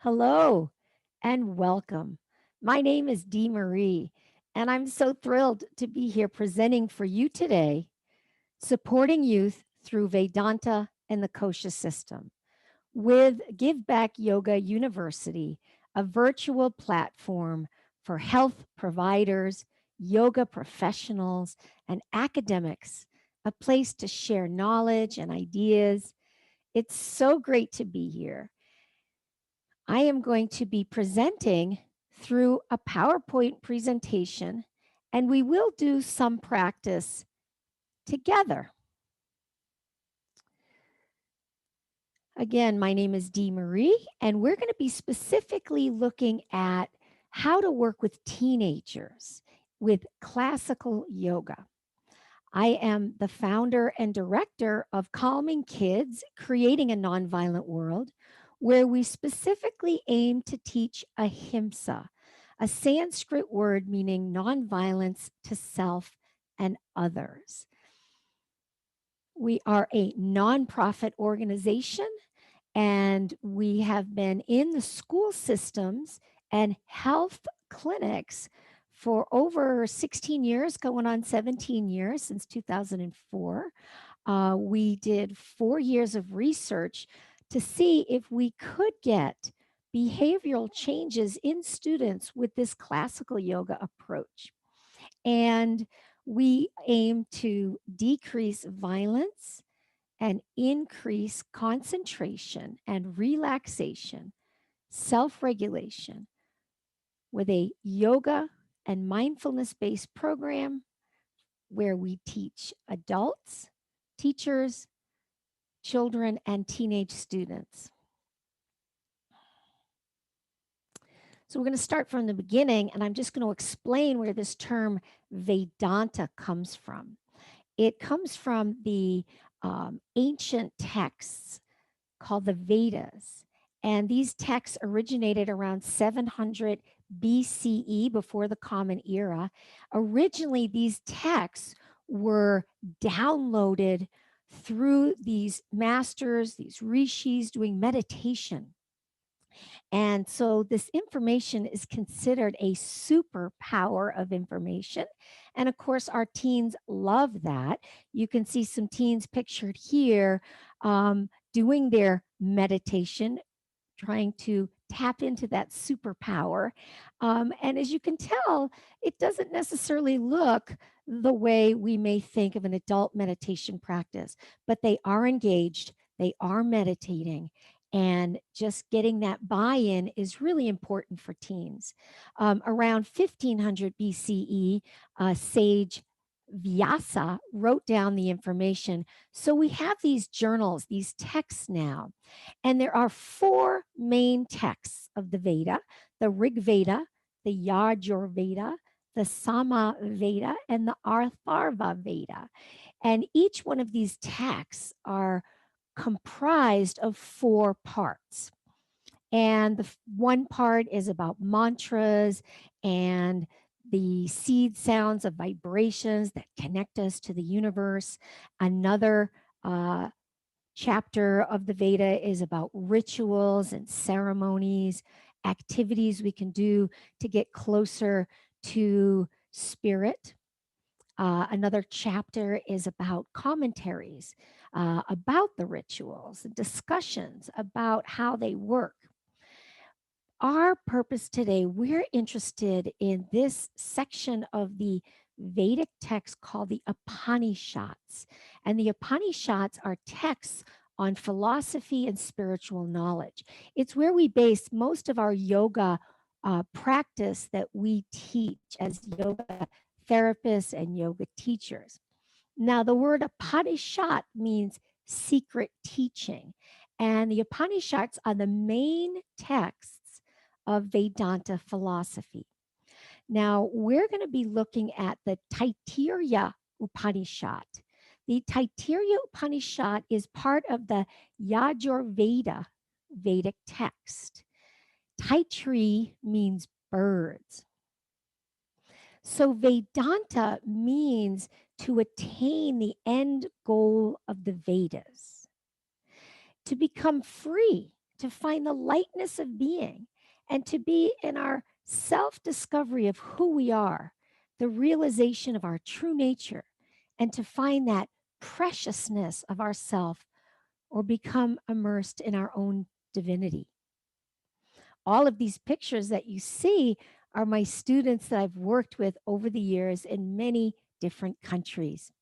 Hello and welcome. My name is Dee Marie, and I'm so thrilled to be here presenting for you today, supporting youth through Vedanta and the Kosha system with Give Back Yoga University, a virtual platform for health providers, yoga professionals, and academics, a place to share knowledge and ideas. It's so great to be here. I am going to be presenting through a PowerPoint presentation, and we will do some practice together. Again, my name is Dee Marie, and we're going to be specifically looking at how to work with teenagers with classical yoga. I am the founder and director of Calming Kids, Creating a Nonviolent World, where we specifically aim to teach ahimsa, a Sanskrit word meaning nonviolence to self and others. We are a nonprofit organization, and we have been in the school systems and health clinics for over 16 years, going on 17 years since 2004. We did 4 years of research to see if we could get behavioral changes in students with this classical yoga approach. And we aim to decrease violence and increase concentration and relaxation, self regulation with a yoga and mindfulness based program where we teach adults, teachers, children, and teenage students. So we're going to start from the beginning, and I'm just going to explain where this term Vedanta comes from. It comes from the ancient texts called the Vedas. And these texts originated around 700 BCE, before the Common Era. Originally, these texts were downloaded through these masters, these rishis doing meditation. And so this information is considered a superpower of information. And of course, our teens love that. You can see some teens pictured here doing their meditation, trying to tap into that superpower. And as you can tell, it doesn't necessarily look the way we may think of an adult meditation practice, but they are engaged, they are meditating, and just getting that buy-in is really important for teens. Around 1500 BCE, sage Vyasa wrote down the information. So we have these journals, these texts now, and there are 4 main texts of the Veda: the Rig Veda, the Yajur Veda, the Sama Veda, and the Atharva Veda. And each one of these texts are comprised of 4 parts. And the one part is about mantras and the seed sounds of vibrations that connect us to the universe. Another chapter of the Veda is about rituals and ceremonies, activities we can do to get closer to spirit. Another chapter is about commentaries about the rituals, discussions about how they work. Our purpose today, we're interested in this section of the Vedic text called the Upanishads. And the Upanishads are texts on philosophy and spiritual knowledge. It's where we base most of our yoga practice that we teach as yoga therapists and yoga teachers. Now, the word Upanishad means secret teaching, and the Upanishads are the main texts of Vedanta philosophy. Now, we're going to be looking at the Taittiriya Upanishad. The Taittiriya Upanishad is part of the Yajurveda Vedic text. Taittiri means birds. So Vedanta means to attain the end goal of the Vedas, to become free to find the lightness of being and to be in our self discovery of who we are, the realization of our true nature, and to find that preciousness of ourself or become immersed in our own divinity. All of these pictures that you see are my students that I've worked with over the years in many different countries.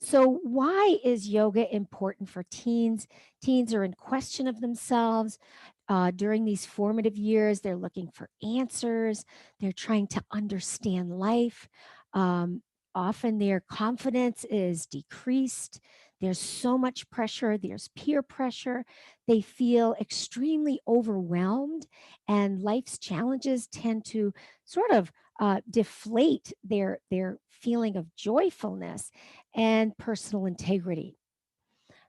So, why is yoga important for teens? Teens are in question of themselves. During these formative years, they're looking for answers. They're trying to understand life. Um, Often their confidence is decreased. There's so much pressure, there's peer pressure. They feel extremely overwhelmed, and life's challenges tend to sort of deflate their feeling of joyfulness and personal integrity.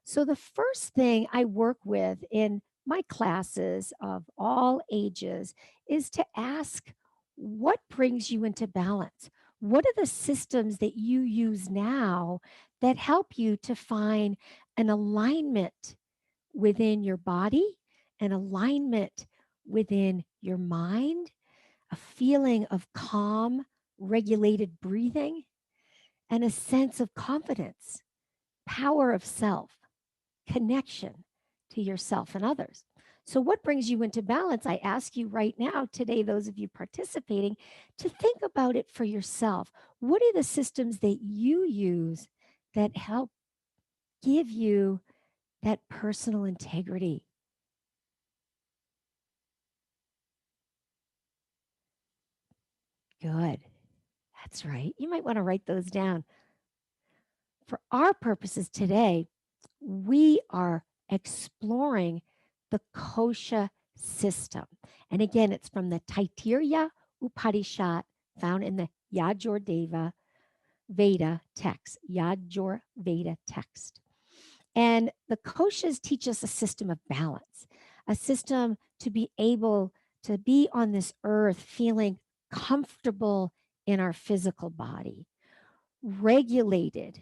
So, the first thing I work with in my classes of all ages is to ask, what brings you into balance? What are the systems that you use now that help you to find an alignment within your body, an alignment within your mind, a feeling of calm, regulated breathing, and a sense of confidence, power of self, connection to yourself and others? So, what brings you into balance? I ask you right now, today, those of you participating, to think about it for yourself. What are the systems that you use that help give you that personal integrity? Good. That's right. You might want to write those down. For our purposes today, we are exploring the Kosha system. And again, it's from the Taittiriya Upanishad found in the Yajur Veda text, Yajur Veda text. And the Koshas teach us a system of balance, a system to be able to be on this earth feeling comfortable in our physical body, regulated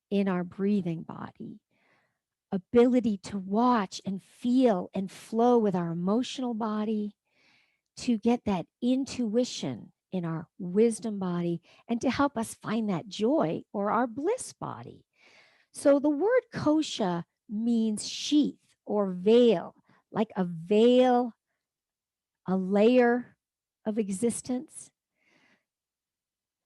in our breathing body, ability to watch and feel and flow with our emotional body, to get that intuition in our wisdom body, and to help us find that joy or our bliss body. So the word kosha means sheath or veil, like a veil, a layer of existence.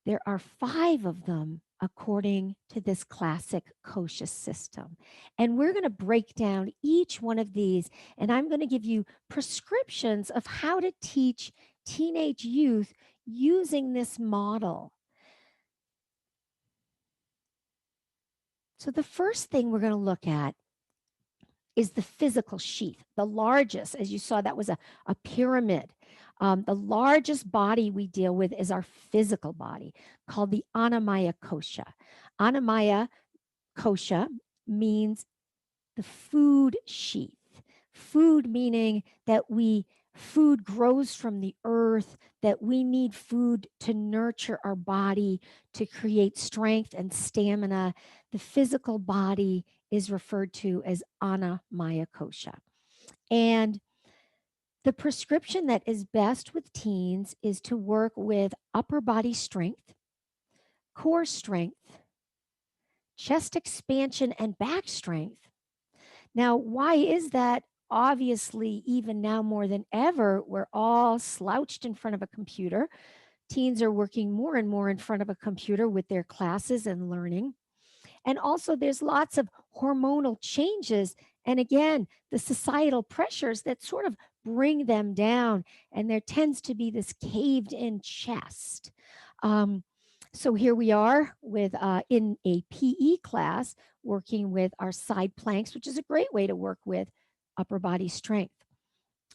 There are 5 of them according to this classic kosha system. And we're going to break down each one of these, and I'm going to give you prescriptions of how to teach teenage youth using this model. So, the first thing we're going to look at is the physical sheath, the largest. As you saw, that was a pyramid. The largest body we deal with is our physical body, called the Annamaya Kosha. Annamaya Kosha means the food sheath. Food meaning that food grows from the earth, that we need food to nurture our body, to create strength and stamina. The physical body is referred to as Annamaya Kosha. And the prescription that is best with teens is to work with upper body strength, core strength, chest expansion, and back strength. Now, why is that? Obviously, even now more than ever, we're all slouched in front of a computer. Teens are working more and more in front of a computer with their classes and learning. And also, there's lots of hormonal changes. And again, the societal pressures that sort of bring them down. And there tends to be this caved in chest. So here we are with in a PE class working with our side planks, which is a great way to work with upper body strength.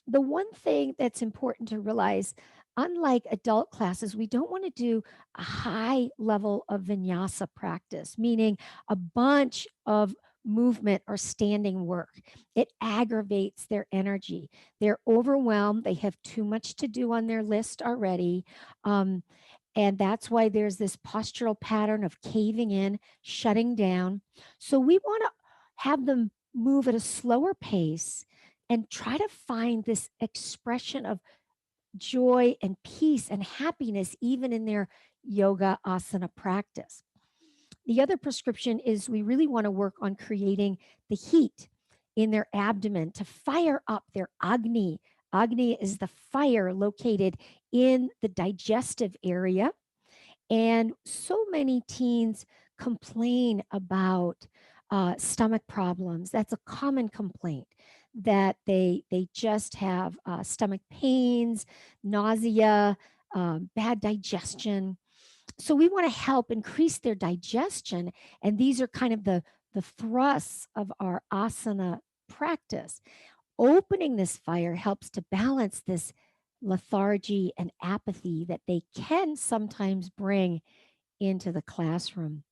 The one thing that's important to realize, unlike adult classes, we don't want to do a high level of vinyasa practice, meaning a bunch of movement or standing work. It aggravates their energy. They're overwhelmed. They have too much to do on their list already. And that's why there's this postural pattern of caving in, shutting down. So we want to have them move at a slower pace and try to find this expression of joy and peace and happiness, even in their yoga asana practice. The other prescription is we really want to work on creating the heat in their abdomen to fire up their Agni. Agni is the fire located in the digestive area. And so many teens complain about stomach problems. That's a common complaint, that they just have stomach pains, nausea, bad digestion. So we want to help increase their digestion. And these are kind of the thrusts of our asana practice. Opening this fire helps to balance this lethargy and apathy that they can sometimes bring into the classroom.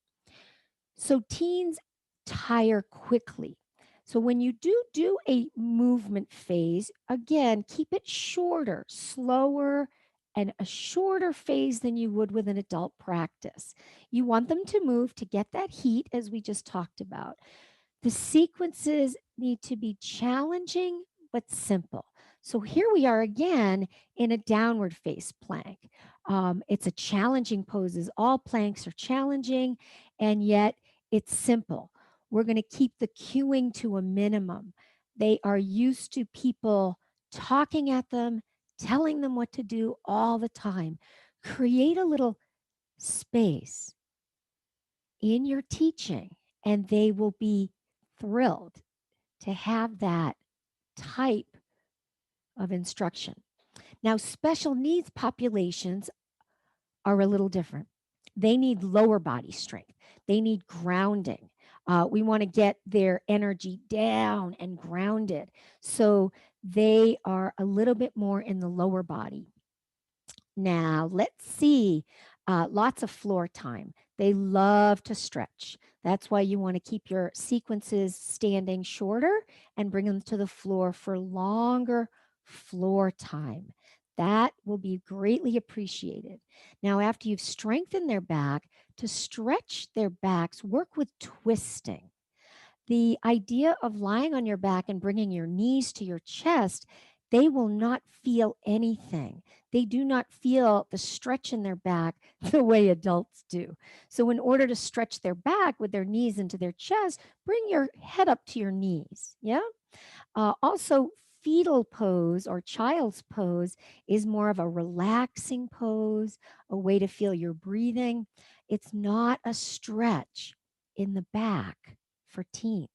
So teens tire quickly. So when you do a movement phase, again, keep it shorter, slower, and a shorter phase than you would with an adult practice. You want them to move to get that heat, as we just talked about. The sequences need to be challenging but simple. So here we are again in a downward face plank. It's a challenging poses. All planks are challenging, and yet it's simple. We're going to keep the cueing to a minimum. They are used to people talking at them, telling them what to do all the time. Create a little space in your teaching, and they will be thrilled to have that type of instruction. Now, special needs populations are a little different. They need lower body strength, they need grounding. We want to get their energy down and grounded. So they are a little bit more in the lower body. Now, let's see. Lots of floor time. They love to stretch. That's why you want to keep your sequences standing shorter and bring them to the floor for longer floor time. That will be greatly appreciated. Now, after you've strengthened their back, to stretch their backs, work with twisting. The idea of lying on your back and bringing your knees to your chest, they will not feel anything. They do not feel the stretch in their back the way adults do. So, in order to stretch their back with their knees into their chest, bring your head up to your knees. Yeah. Also, fetal pose or child's pose is more of a relaxing pose, a way to feel your breathing. It's not a stretch in the back for teens.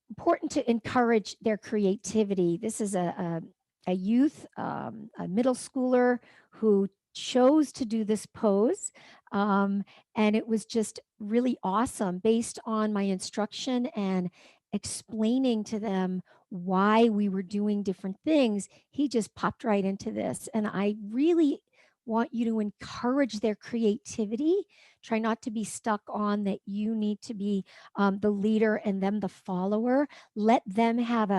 Important to encourage their creativity. This is a youth, a middle schooler who chose to do this pose. And it was just really awesome based on my instruction and explaining to them why we were doing different things. He just popped right into this. And I really want you to encourage their creativity. Try not to be stuck on that you need to be the leader and them the follower. Let them have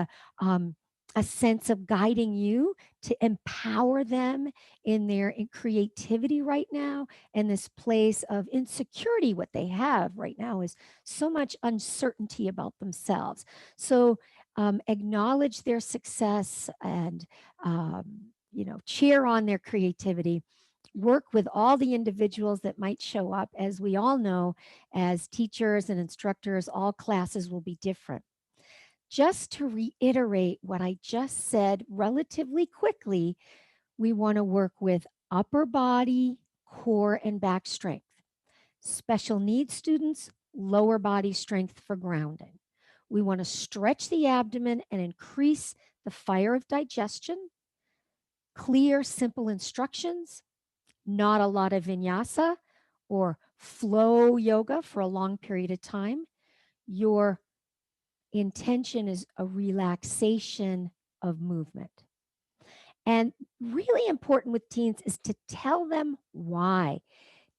a sense of guiding you to empower them in their creativity right now. And this place of insecurity, what they have right now is so much uncertainty about themselves. So acknowledge their success and cheer on their creativity. Work with all the individuals that might show up. As we all know, as teachers and instructors, all classes will be different. Just to reiterate what I just said relatively quickly, we want to work with upper body, core, and back strength. Special needs students, lower body strength for grounding. We want to stretch the abdomen and increase the fire of digestion. Clear, simple instructions, not a lot of vinyasa or flow yoga for a long period of time. Your intention is a relaxation of movement. And really important with teens is to tell them why.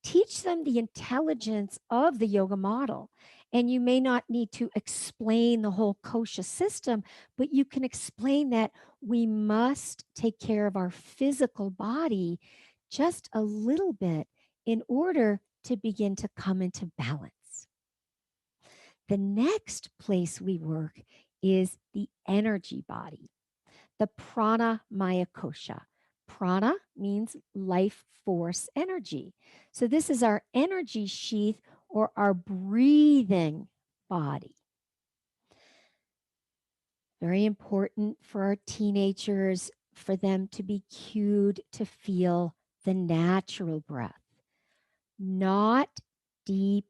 Teach them the intelligence of the yoga model. And you may not need to explain the whole kosha system, but you can explain that we must take care of our physical body just a little bit in order to begin to come into balance. The next place we work is the energy body, the prana maya kosha. Prana means life force energy. So this is our energy sheath or our breathing body. Very important for our teenagers, for them to be cued to feel the natural breath, not deep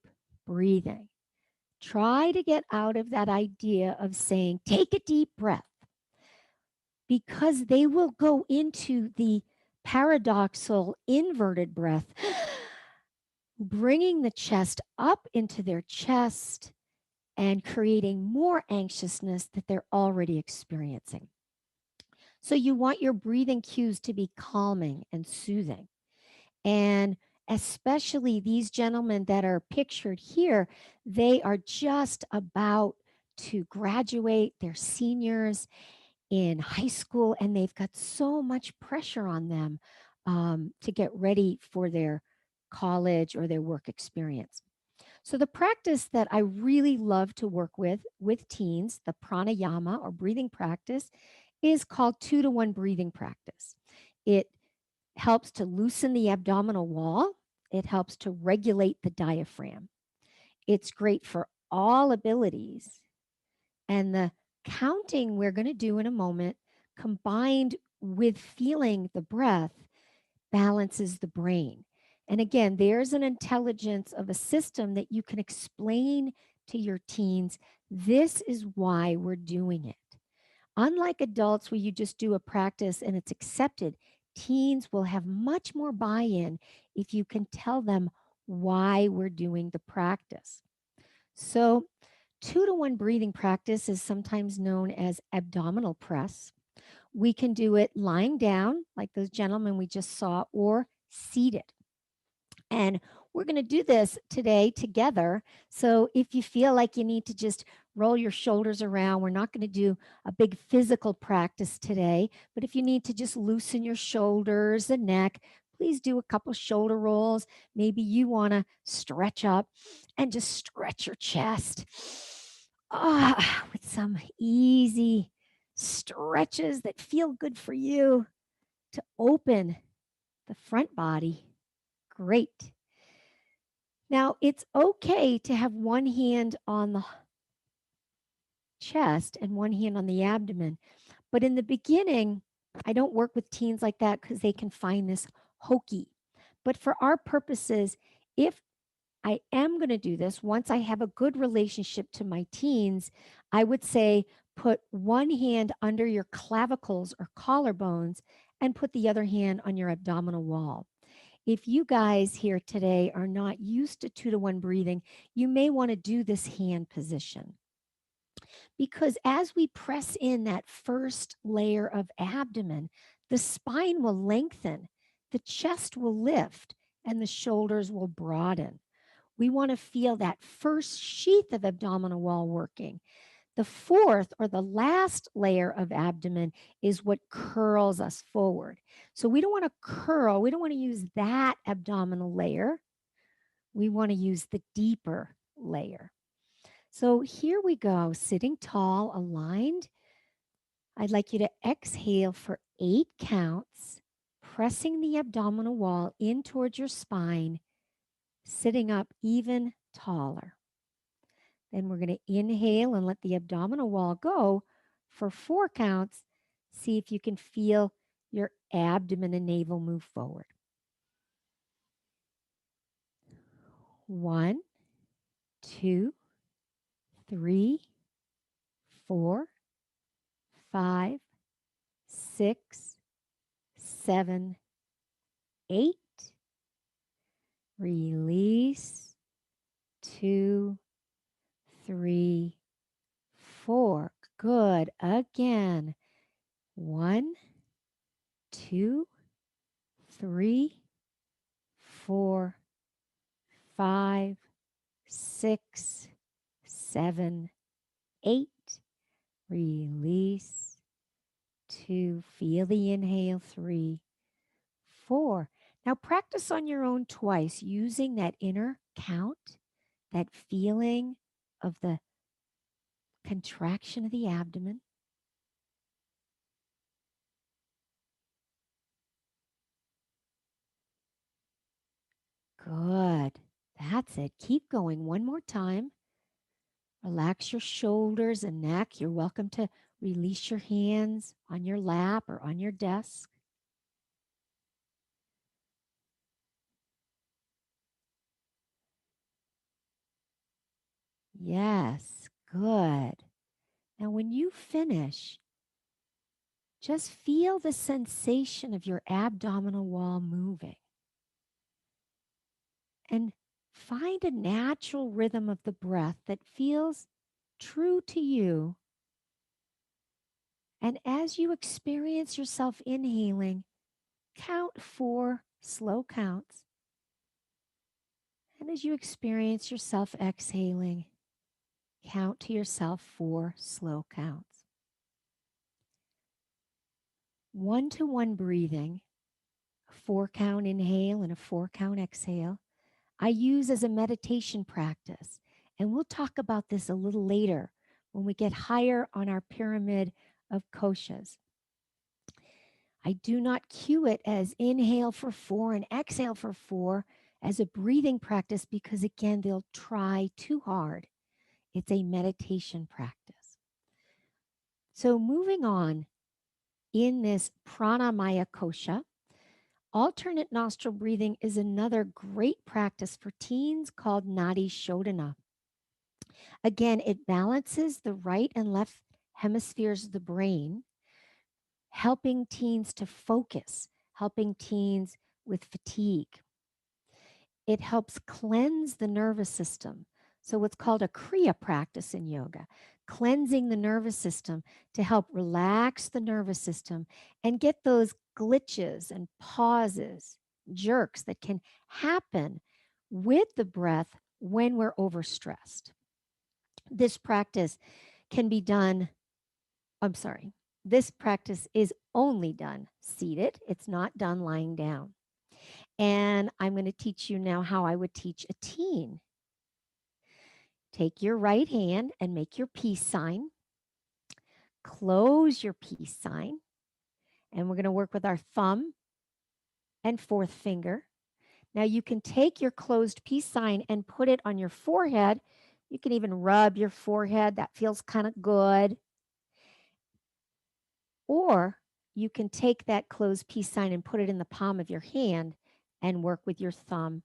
breathing. Try to get out of that idea of saying, take a deep breath, because they will go into the paradoxal inverted breath, bringing the chest up into their chest and creating more anxiousness that they're already experiencing. So you want your breathing cues to be calming and soothing. And especially these gentlemen that are pictured here, they are just about to graduate, they're seniors in high school, and they've got so much pressure on them to get ready for their college or their work experience. So the practice that I really love to work with teens, the pranayama or breathing practice, is called 2-to-1 breathing practice. It helps to loosen the abdominal wall. It helps to regulate the diaphragm. It's great for all abilities. And the counting we're going to do in a moment, combined with feeling the breath, balances the brain. And again, there's an intelligence of a system that you can explain to your teens. This is why we're doing it. Unlike adults, where you just do a practice and it's accepted, teens will have much more buy in if you can tell them why we're doing the practice. So, 2-to-1 breathing practice is sometimes known as abdominal press. We can do it lying down, like those gentlemen we just saw, or seated. And we're going to do this today together. So if you feel like you need to just roll your shoulders around, we're not going to do a big physical practice today. But if you need to just loosen your shoulders and neck, please do a couple shoulder rolls. Maybe you want to stretch up and just stretch your chest with some easy stretches that feel good for you to open the front body. Great. Now, it's okay to have one hand on the chest and one hand on the abdomen. But in the beginning, I don't work with teens like that because they can find this hokey. But for our purposes, if I am going to do this, once I have a good relationship to my teens, I would say put one hand under your clavicles or collarbones and put the other hand on your abdominal wall. If you guys here today are not used to 2-to-1 breathing, you may want to do this hand position. Because as we press in that first layer of abdomen, the spine will lengthen, the chest will lift, and the shoulders will broaden. We want to feel that first sheath of abdominal wall working. The fourth or the last layer of abdomen is what curls us forward. So we don't want to curl. We don't want to use that abdominal layer. We want to use the deeper layer. So here we go, sitting tall, aligned. I'd like you to exhale for 8 counts, pressing the abdominal wall in towards your spine, sitting up even taller. Then we're going to inhale and let the abdominal wall go for 4 counts. See if you can feel your abdomen and navel move forward. 1, 2, 3, 4, 5, 6, 7, 8. Release. 2, 3, 4. Good. Again. 1, 2, 3, 4, 5, 6, 7, 8. Release. 2. Feel the inhale. 3, 4. Now practice on your own twice using that inner count, that feeling of the contraction of the abdomen. Good. That's it. Keep going. One more time. Relax your shoulders and neck. You're welcome to release your hands on your lap or on your desk. Yes, good. Now, when you finish, just feel the sensation of your abdominal wall moving and find a natural rhythm of the breath that feels true to you. And as you experience yourself inhaling, count 4 slow counts. And as you experience yourself exhaling, count to yourself 4 slow counts. 1-to-1 breathing, a 4-count inhale and a 4-count exhale, I use as a meditation practice. And we'll talk about this a little later when we get higher on our pyramid of koshas. I do not cue it as inhale for 4 and exhale for 4 as a breathing practice because, again, they'll try too hard. It's a meditation practice. So, moving on in this pranamaya kosha, alternate nostril breathing is another great practice for teens called nadi shodhana. Again, it balances the right and left hemispheres of the brain, helping teens to focus, helping teens with fatigue. It helps cleanse the nervous system. So, what's called a kriya practice in yoga, cleansing the nervous system to help relax the nervous system and get those glitches and pauses, jerks that can happen with the breath when we're overstressed. This practice can be done, this practice is only done seated, it's not done lying down. And I'm going to teach you now how I would teach a teen. Take your right hand and make your peace sign. Close your peace sign. And we're going to work with our thumb and fourth finger. Now you can take your closed peace sign and put it on your forehead. You can even rub your forehead. That feels kind of good. Or you can take that closed peace sign and put it in the palm of your hand and work with your thumb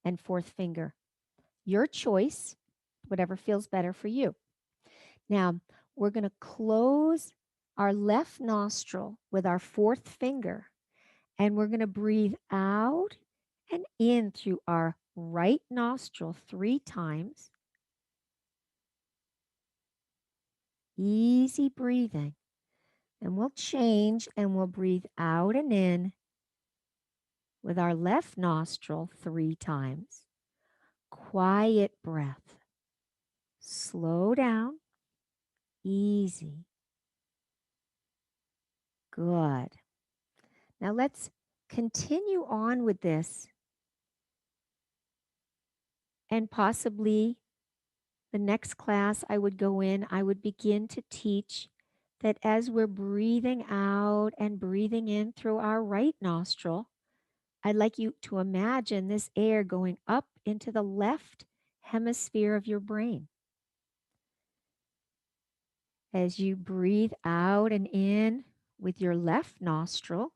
and fourth finger. Your choice, whatever feels better for you. Now, we're going to close our left nostril with our fourth finger, and we're going to breathe out and in through our right nostril 3 times. Easy breathing. And we'll change and we'll breathe out and in with our left nostril 3 times. Quiet breath. Slow down. Easy. Good. Now let's continue on with this, and possibly the next class I would go in, I would begin to teach that as we're breathing out and breathing in through our right nostril, I'd like you to imagine this air going up into the left hemisphere of your brain. As you breathe out and in with your left nostril,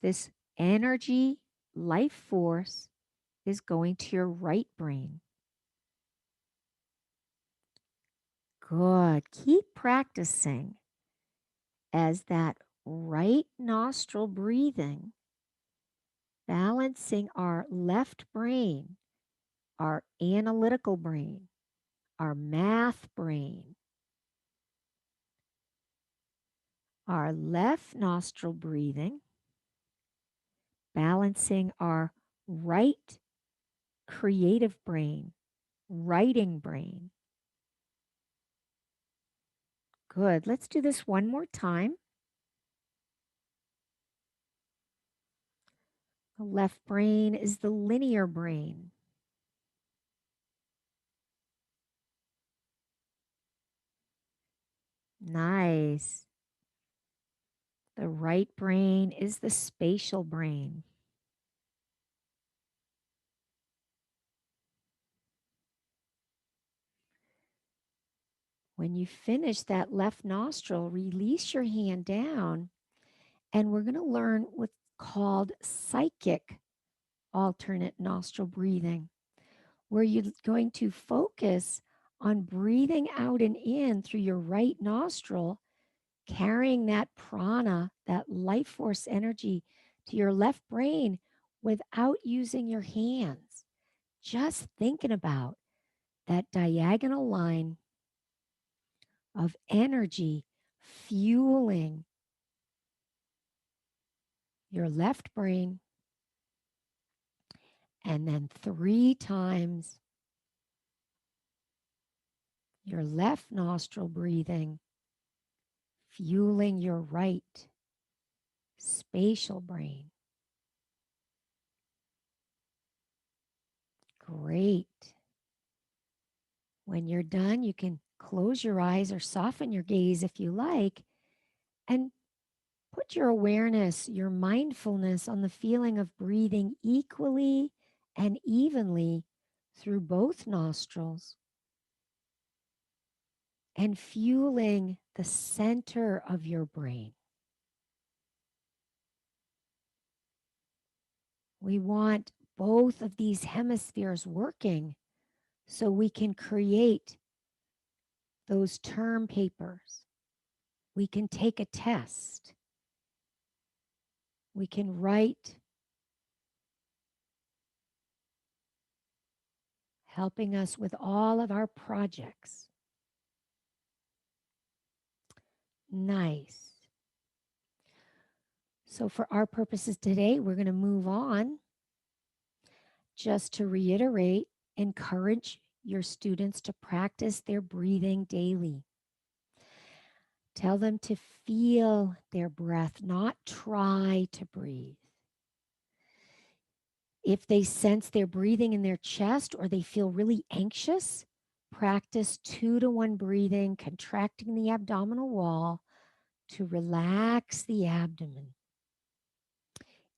this energy, life force is going to your right brain. Good. Keep practicing as that right nostril breathing, balancing our left brain, our analytical brain, our math brain, our left nostril breathing, balancing our right creative brain, writing brain. Good. Let's do this one more time. The left brain is the linear brain. Nice. The right brain is the spatial brain. When you finish that left nostril, release your hand down, and we're going to learn what's called psychic alternate nostril breathing, where you're going to focus on breathing out and in through your right nostril, carrying that prana, that life force energy to your left brain without using your hands. Just thinking about that diagonal line of energy fueling your left brain, and then 3 times your left nostril breathing, fueling your right spatial brain. Great. When you're done, you can close your eyes or soften your gaze if you like, and put your awareness, your mindfulness on the feeling of breathing equally and evenly through both nostrils and fueling the center of your brain. We want both of these hemispheres working so we can create those term papers. We can take a test. We can write, helping us with all of our projects. Nice. So, for our purposes today, we're going to move on. Just to reiterate, encourage your students to practice their breathing daily. Tell them to feel their breath, not try to breathe. If they sense they're breathing in their chest or they feel really anxious, practice 2-to-1 breathing, contracting the abdominal wall to relax the abdomen.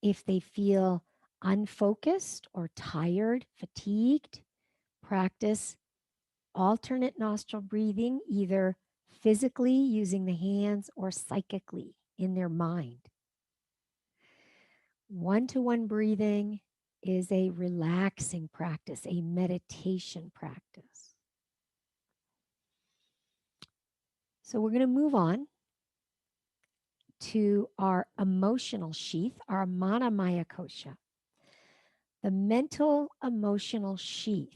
If they feel unfocused or tired, fatigued, practice alternate nostril breathing, either physically using the hands or psychically in their mind. 1-to-1 breathing is a relaxing practice, a meditation practice. So we're going to move on to our emotional sheath, our Manamaya Kosha, the mental emotional sheath.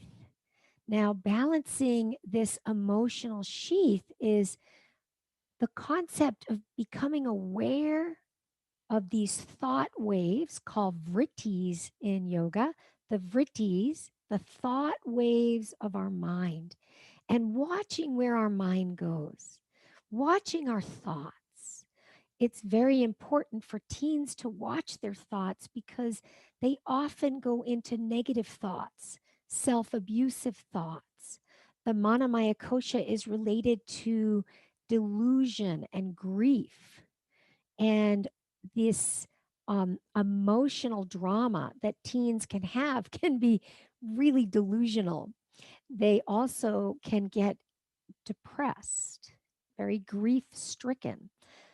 Now, balancing this emotional sheath is the concept of becoming aware of these thought waves called vrittis in yoga, the vrittis, the thought waves of our mind, and watching where our mind goes, watching our thoughts. It's very important for teens to watch their thoughts because they often go into negative thoughts, self abusive thoughts. The Manamaya Kosha is related to delusion and grief. And this emotional drama that teens can have can be really delusional. They also can get depressed, very grief stricken.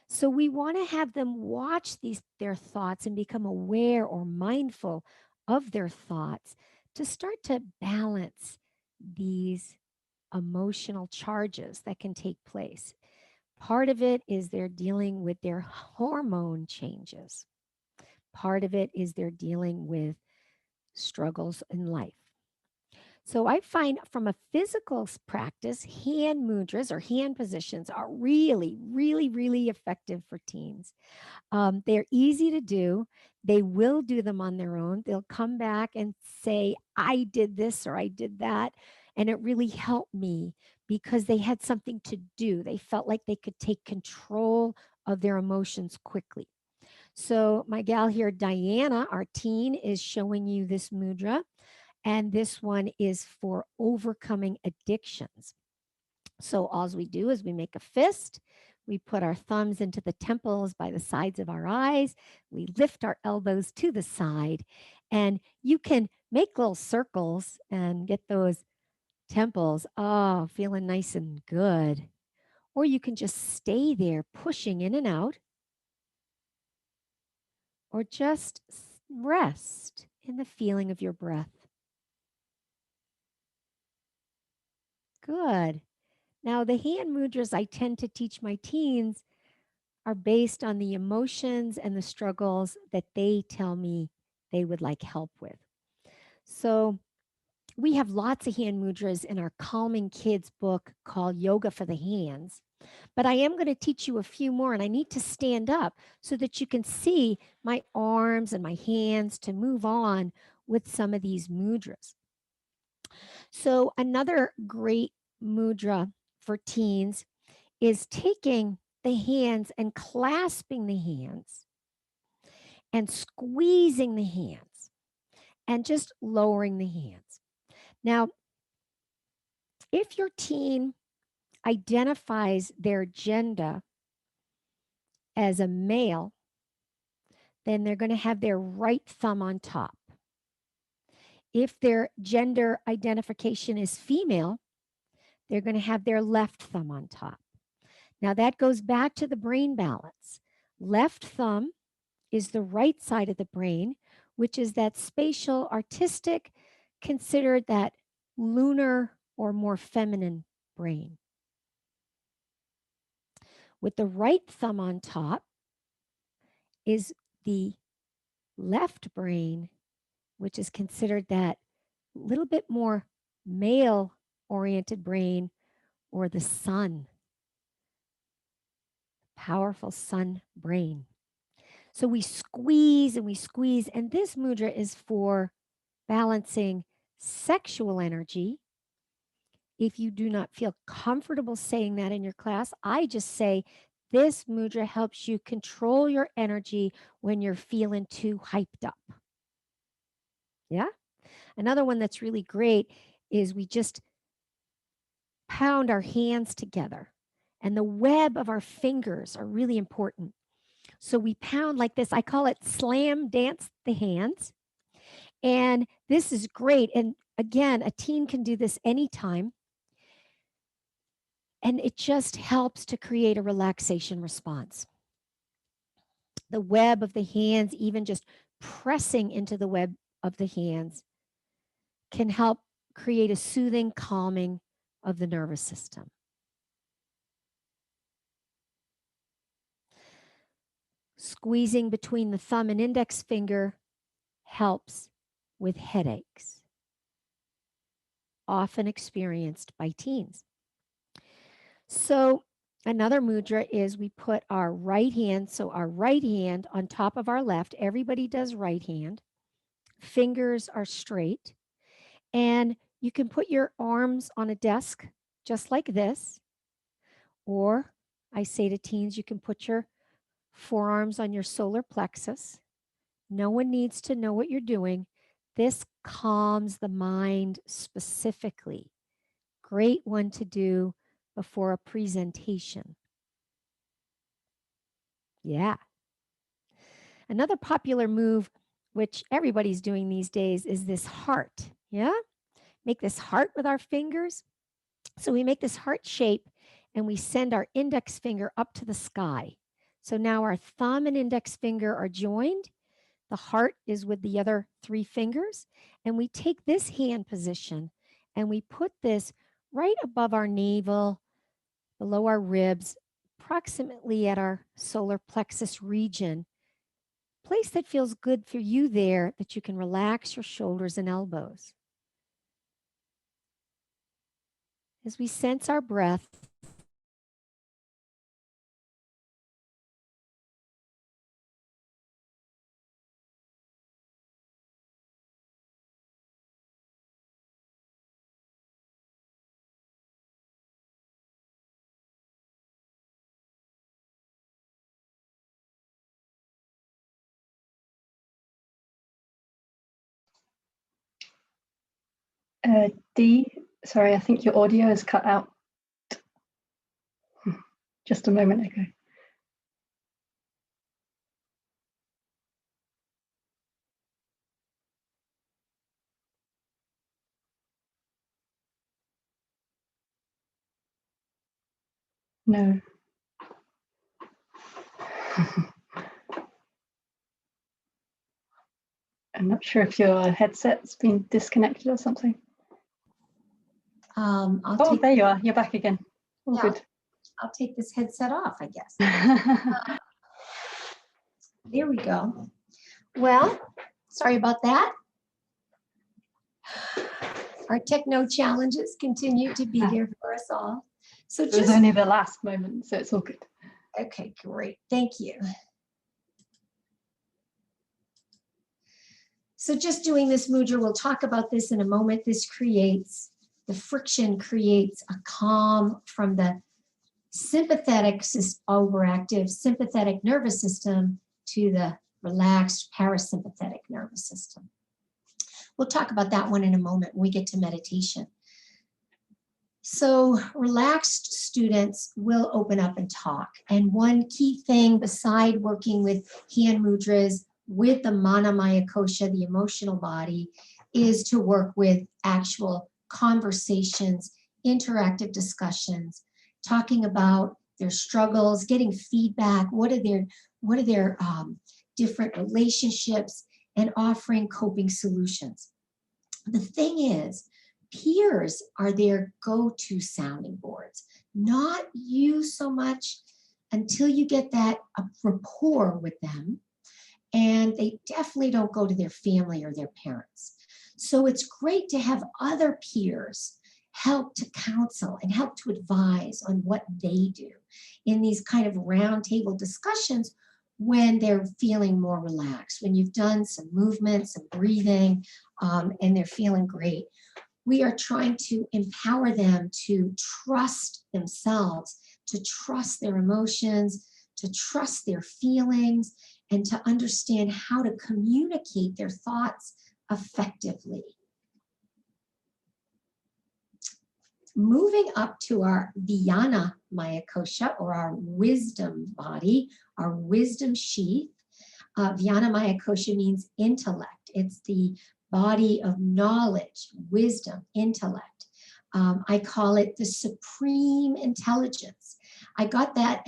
So we want to have them watch their thoughts and become aware or mindful of their thoughts to start to balance these emotional charges that can take place. Part of it is they're dealing with their hormone changes. Part of it is they're dealing with struggles in life. So I find from a physical practice, hand mudras or hand positions are really, really, really effective for teens. They're easy to do. They will do them on their own. They'll come back and say, I did this or I did that. And it really helped me because they had something to do. They felt like they could take control of their emotions quickly. So, my gal here, Diana, our teen, is showing you this mudra. And this one is for overcoming addictions. So all we do is we make a fist, we put our thumbs into the temples by the sides of our eyes, we lift our elbows to the side, and you can make little circles and get those temples, oh, feeling nice and good. Or you can just stay there pushing in and out, or just rest in the feeling of your breath. Good. Now, the hand mudras I tend to teach my teens are based on the emotions and the struggles that they tell me they would like help with. So, we have lots of hand mudras in our Calming Kids book called Yoga for the Hands. But I am going to teach you a few more, and I need to stand up so that you can see my arms and my hands to move on with some of these mudras. So, another great mudra for teens is taking the hands and clasping the hands and squeezing the hands and just lowering the hands. Now, if your teen identifies their gender as a male, then they're going to have their right thumb on top. If their gender identification is female, they're going to have their left thumb on top. Now, that goes back to the brain balance. Left thumb is the right side of the brain, which is that spatial, artistic, considered that lunar or more feminine brain. With the right thumb on top is the left brain, which is considered that little bit more male oriented brain, or the sun, powerful sun brain. So we squeeze and we squeeze, and this mudra is for balancing sexual energy. If you do not feel comfortable saying that in your class, I just say this mudra helps you control your energy when you're feeling too hyped up. Yeah. Another one that's really great is we just pound our hands together, and the web of our fingers are really important. So we pound like this. I call it slam dance the hands. And this is great. And again, a teen can do this anytime. And it just helps to create a relaxation response. The web of the hands, even just pressing into the web of the hands, can help create a soothing calming of the nervous system. Squeezing between the thumb and index finger helps with headaches, often experienced by teens. So another mudra is we put our right hand, so our right hand on top of our left. Everybody does right hand. Fingers are straight. And you can put your arms on a desk just like this. Or I say to teens, you can put your forearms on your solar plexus. No one needs to know what you're doing. This calms the mind specifically. Great one to do before a presentation. Yeah. Another popular move, which everybody's doing these days, is this heart. Yeah. Make this heart with our fingers. So we make this heart shape and we send our index finger up to the sky. So now our thumb and index finger are joined. The heart is with the other three fingers. And we take this hand position and we put this right above our navel, below our ribs, approximately at our solar plexus region. Place that feels good for you there, that you can relax your shoulders and elbows. As we sense our breath, Dee, sorry, I think your audio is cut out. just a moment ago. No. I'm not sure if your headset's been disconnected or something. There you are. You're back again. All good. I'll take this headset off, I guess. There we go. Well, sorry about that. Our techno challenges continue to be there for us all. So it was only the last moment, so it's all good. Okay, great. Thank you. So just doing this mudra, we'll talk about this in a moment. This creates, the friction creates a calm from the sympathetic, overactive sympathetic nervous system to the relaxed parasympathetic nervous system. We'll talk about that one in a moment when we get to meditation. So relaxed students will open up and talk. And one key thing beside working with hand mudras with the mana maya kosha, the emotional body, is to work with actual conversations, interactive discussions, talking about their struggles, getting feedback, what are their different relationships, and offering coping solutions. The thing is, peers are their go-to sounding boards, not you so much until you get that rapport with them. And they definitely don't go to their family or their parents. So it's great to have other peers help to counsel and help to advise on what they do in these kind of roundtable discussions when they're feeling more relaxed, when you've done some movement, some breathing, and they're feeling great. We are trying to empower them to trust themselves, to trust their emotions, to trust their feelings, and to understand how to communicate their thoughts effectively. Moving up to our Vijnana Maya Kosha, or our wisdom body, our wisdom sheath. Vijnana Maya Kosha means intellect. It's the body of knowledge, wisdom, intellect. I call it the supreme intelligence. I got that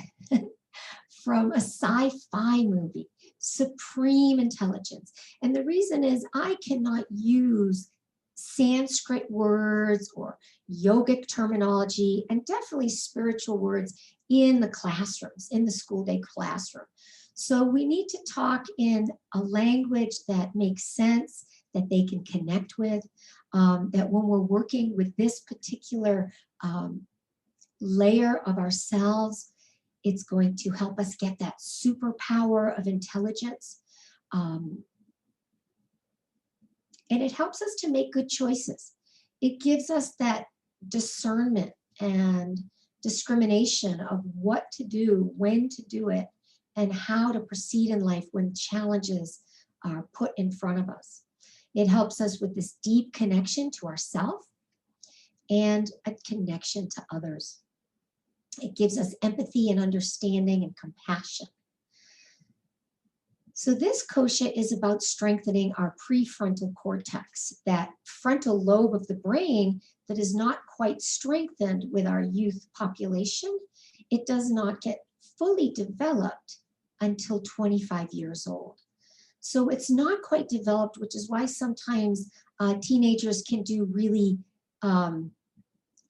from a sci-fi movie, Supreme Intelligence. And the reason is I cannot use Sanskrit words or yogic terminology, and definitely spiritual words in the classrooms, in the school day classroom. So we need to talk in a language that makes sense, that they can connect with, that when we're working with this particular layer of ourselves, it's going to help us get that superpower of intelligence. And it helps us to make good choices. It gives us that discernment and discrimination of what to do, when to do it, and how to proceed in life when challenges are put in front of us. It helps us with this deep connection to ourselves and a connection to others. It gives us empathy and understanding and compassion. So this kosha is about strengthening our prefrontal cortex, that frontal lobe of the brain that is not quite strengthened with our youth population. It does not get fully developed until 25 years old. So it's not quite developed, which is why sometimes teenagers can do really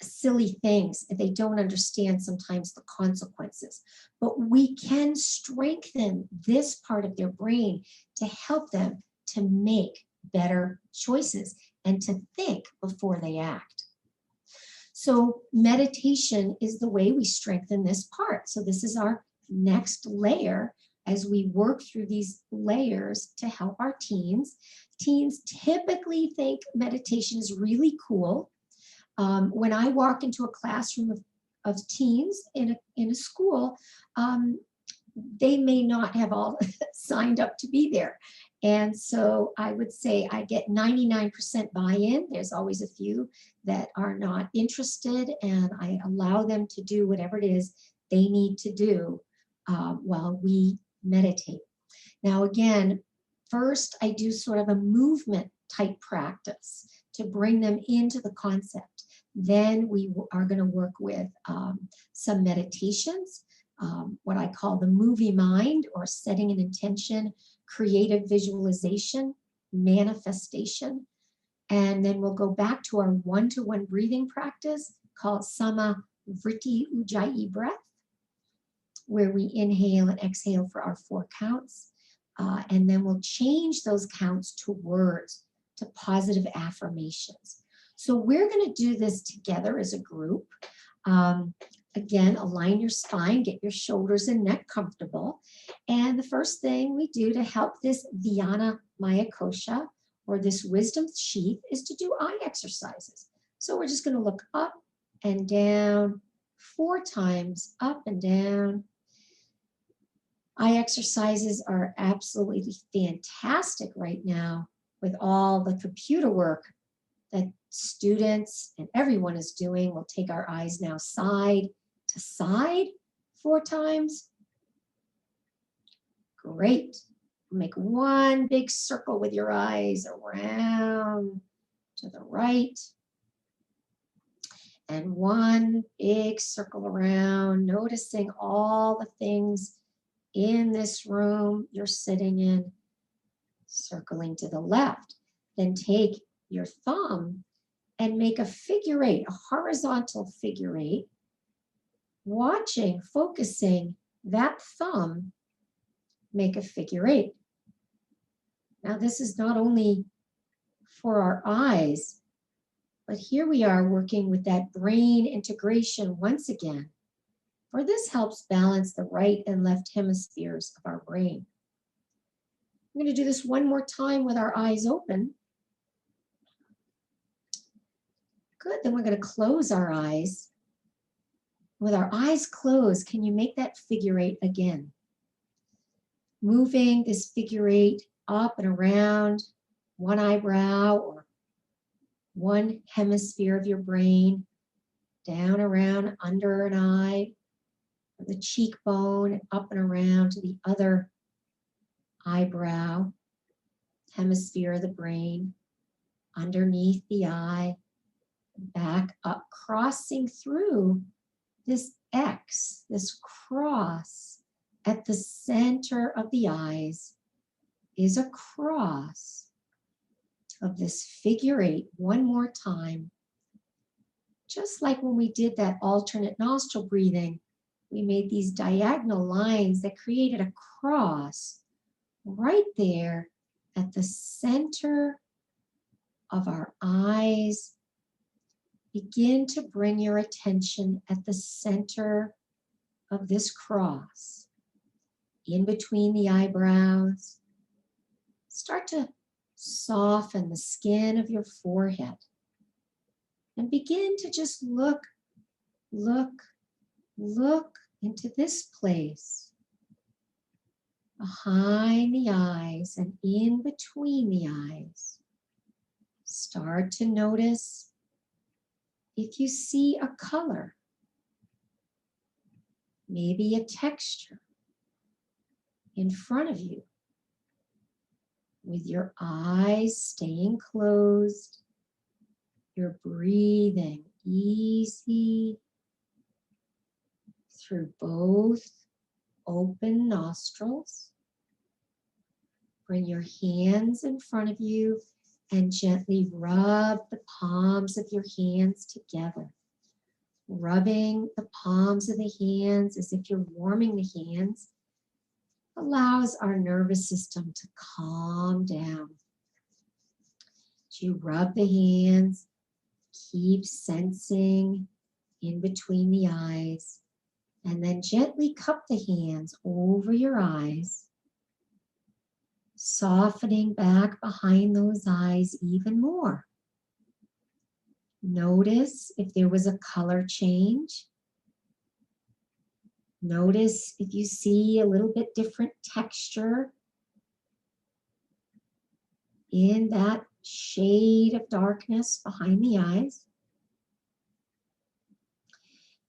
silly things and they don't understand sometimes the consequences. But we can strengthen this part of their brain to help them to make better choices and to think before they act. So meditation is the way we strengthen this part. So this is our next layer as we work through these layers to help our teens. Teens typically think meditation is really cool. When I walk into a classroom of teens in a school, they may not have all signed up to be there. And so I would say I get 99% buy-in. There's always a few that are not interested, and I allow them to do whatever it is they need to do while we meditate. Now, again, first I do sort of a movement type practice to bring them into the concept. Then we are going to work with some meditations, what I call the movie mind, or setting an intention, creative visualization, manifestation. And then we'll go back to our one-to-one breathing practice called Sama Vritti Ujjayi breath, where we inhale and exhale for our 4 counts. And then we'll change those counts to words, to positive affirmations. So we're going to do this together as a group. Again, align your spine, get your shoulders and neck comfortable. And the first thing we do to help this Dhyana Maya Kosha, or this wisdom sheath, is to do eye exercises. So we're just going to look up and down 4 times, up and down. Eye exercises are absolutely fantastic right now with all the computer work that students and everyone is doing. We'll take our eyes now side to side 4 times. Great. Make one big circle with your eyes around to the right. And one big circle around, noticing all the things in this room you're sitting in, circling to the left. Then take your thumb and make a figure 8, a horizontal figure 8, watching, focusing that thumb make a figure 8. Now, this is not only for our eyes, but here we are working with that brain integration once again, for this helps balance the right and left hemispheres of our brain. I'm going to do this one more time with our eyes open. Good, then we're going to close our eyes. With our eyes closed, can you make that figure 8 again? Moving this figure 8 up and around one eyebrow or one hemisphere of your brain, down around under an eye, the cheekbone, and up and around to the other eyebrow, hemisphere of the brain, underneath the eye, back up, crossing through this X, this cross at the center of the eyes is a cross of this figure 8 one more time. Just like when we did that alternate nostril breathing, we made these diagonal lines that created a cross right there at the center of our eyes. Begin to bring your attention at the center of this cross, in between the eyebrows. Start to soften the skin of your forehead and begin to just look into this place behind the eyes and in between the eyes. Start to notice if you see a color, maybe a texture in front of you. With your eyes staying closed, you're breathing easy through both open nostrils. Bring your hands in front of you and gently rub the palms of your hands together. Rubbing the palms of the hands as if you're warming the hands allows our nervous system to calm down. As you rub the hands, keep sensing in between the eyes, and then gently cup the hands over your eyes, softening back behind those eyes even more. Notice if there was a color change. Notice if you see a little bit different texture in that shade of darkness behind the eyes.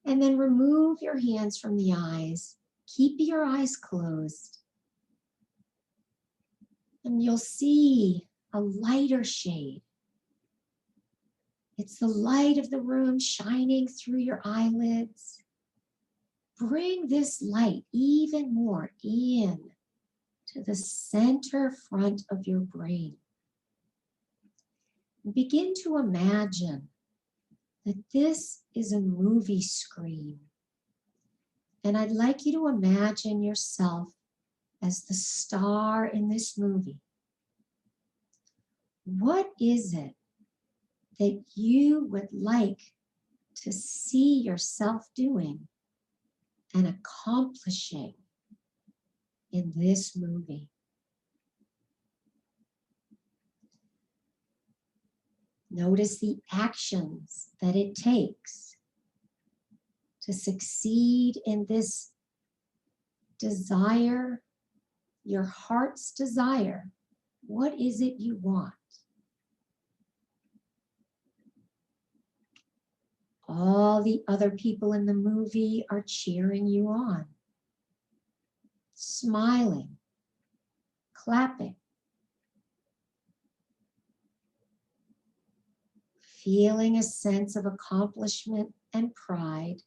And then remove your hands from the eyes. Keep your eyes closed. And you'll see a lighter shade. It's the light of the room shining through your eyelids. Bring this light even more in to the center front of your brain. Begin to imagine that this is a movie screen. And I'd like you to imagine yourself as the star in this movie. What is it that you would like to see yourself doing and accomplishing in this movie? Notice the actions that it takes to succeed in this desire, your heart's desire. What is it you want? All the other people in the movie are cheering you on, smiling, clapping, feeling a sense of accomplishment and pride.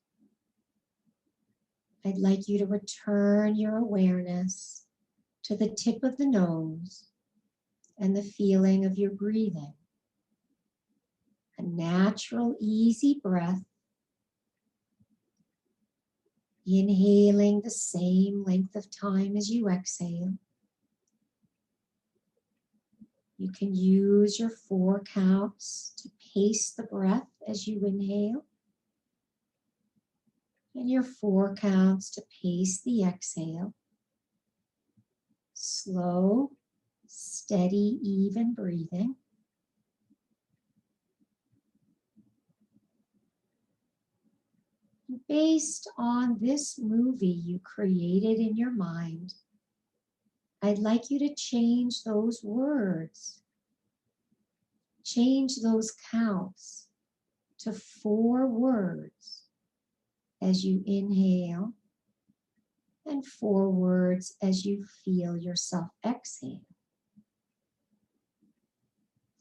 I'd like you to return your awareness to the tip of the nose and the feeling of your breathing. A natural, easy breath. Inhaling the same length of time as you exhale. You can use your 4 counts to pace the breath as you inhale, and your 4 counts to pace the exhale. Slow, steady, even breathing. Based on this movie you created in your mind, I'd like you to change those words. Change those counts to 4 words as you inhale and 4 words as you feel yourself exhale.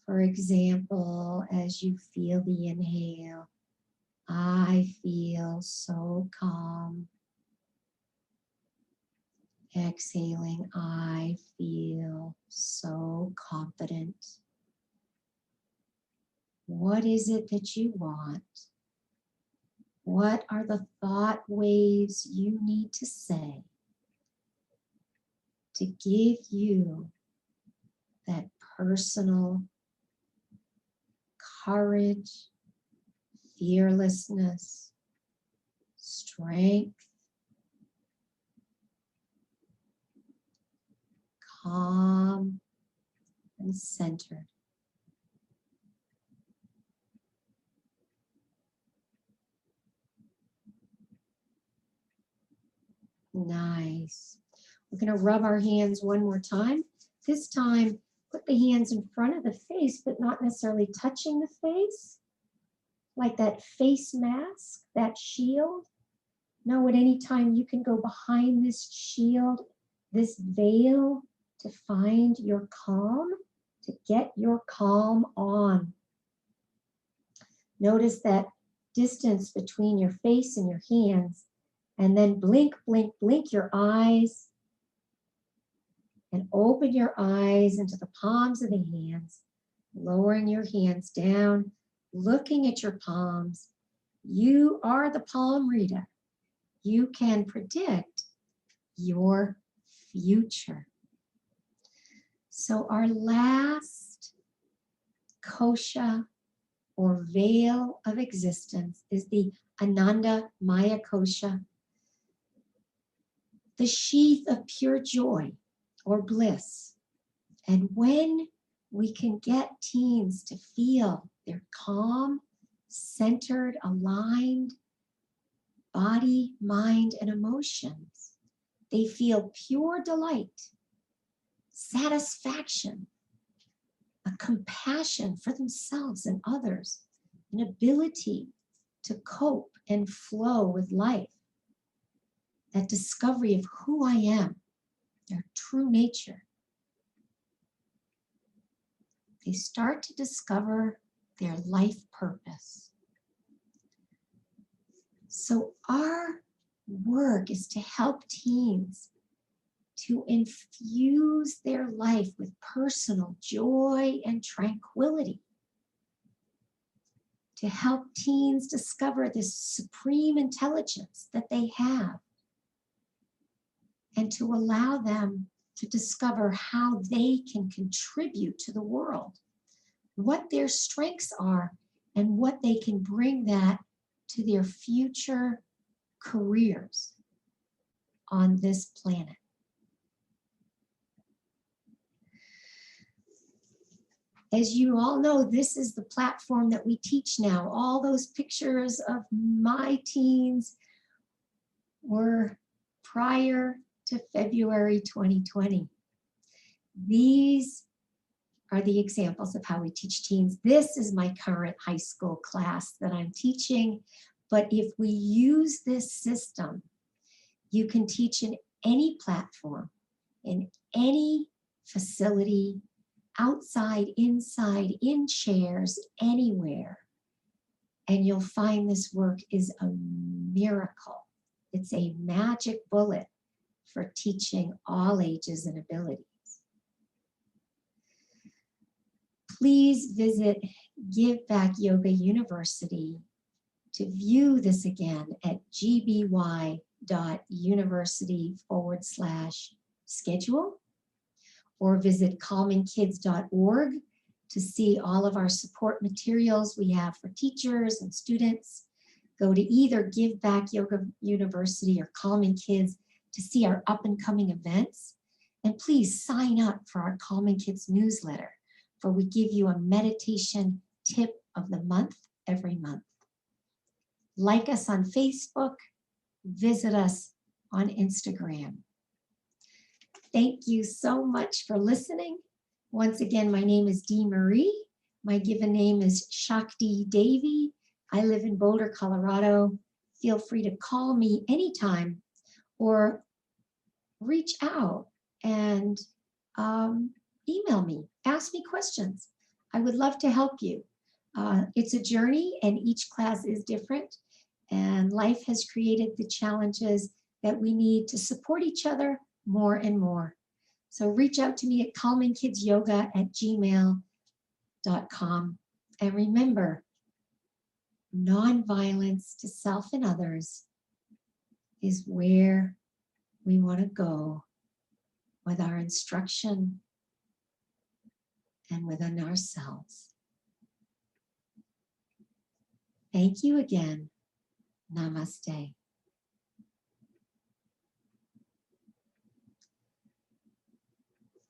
For example, as you feel the inhale, I feel so calm. Exhaling, I feel so confident. What is it that you want? What are the thought waves you need to say to give you that personal courage, fearlessness, strength, calm, and centered? Nice. We're going to rub our hands one more time. This time, put the hands in front of the face, but not necessarily touching the face, like that face mask, that shield. No, at any time you can go behind this shield, this veil, to find your calm, to get your calm on. Notice that distance between your face and your hands, and then blink, blink, blink your eyes, and open your eyes into the palms of the hands, lowering your hands down, looking at your palms. You are the palm reader. You can predict your future. So our last kosha or veil of existence is the Ananda Maya kosha, the sheath of pure joy or bliss. And when we can get teens to feel their calm, centered, aligned body, mind, and emotions, they feel pure delight, satisfaction, a compassion for themselves and others, an ability to cope and flow with life. That discovery of who I am, their true nature. They start to discover their life purpose. So our work is to help teens to infuse their life with personal joy and tranquility, to help teens discover this supreme intelligence that they have, and to allow them to discover how they can contribute to the world, what their strengths are, and what they can bring that to their future careers on this planet. As you all know, this is the platform that we teach now. All those pictures of my teens were prior to February 2020. These are the examples of how we teach teens. This is my current high school class that I'm teaching. But if we use this system, you can teach in any platform, in any facility, outside, inside, in chairs, anywhere. And you'll find this work is a miracle. It's a magic bullet for teaching all ages and abilities. Please visit Give Back Yoga University to view this again at gby.university/schedule, or visit calmingkids.org to see all of our support materials we have for teachers and students. Go to either Give Back Yoga University or Calming Kids to see our up and coming events. And please sign up for our Calming Kids newsletter, for we give you a meditation tip of the month every month. Like us on Facebook, visit us on Instagram. Thank you so much for listening. Once again, my name is Dee Marie. My given name is Shakti Devi. I live in Boulder, Colorado. Feel free to call me anytime or reach out and email me, ask me questions. I would love to help you. It's a journey and each class is different, and life has created the challenges that we need to support each other more and more. So reach out to me at calmingkidsyoga@gmail.com. And remember, non-violence to self and others is where we want to go with our instruction and within ourselves. Thank you again. Namaste.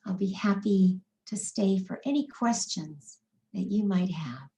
I'll be happy to stay for any questions that you might have.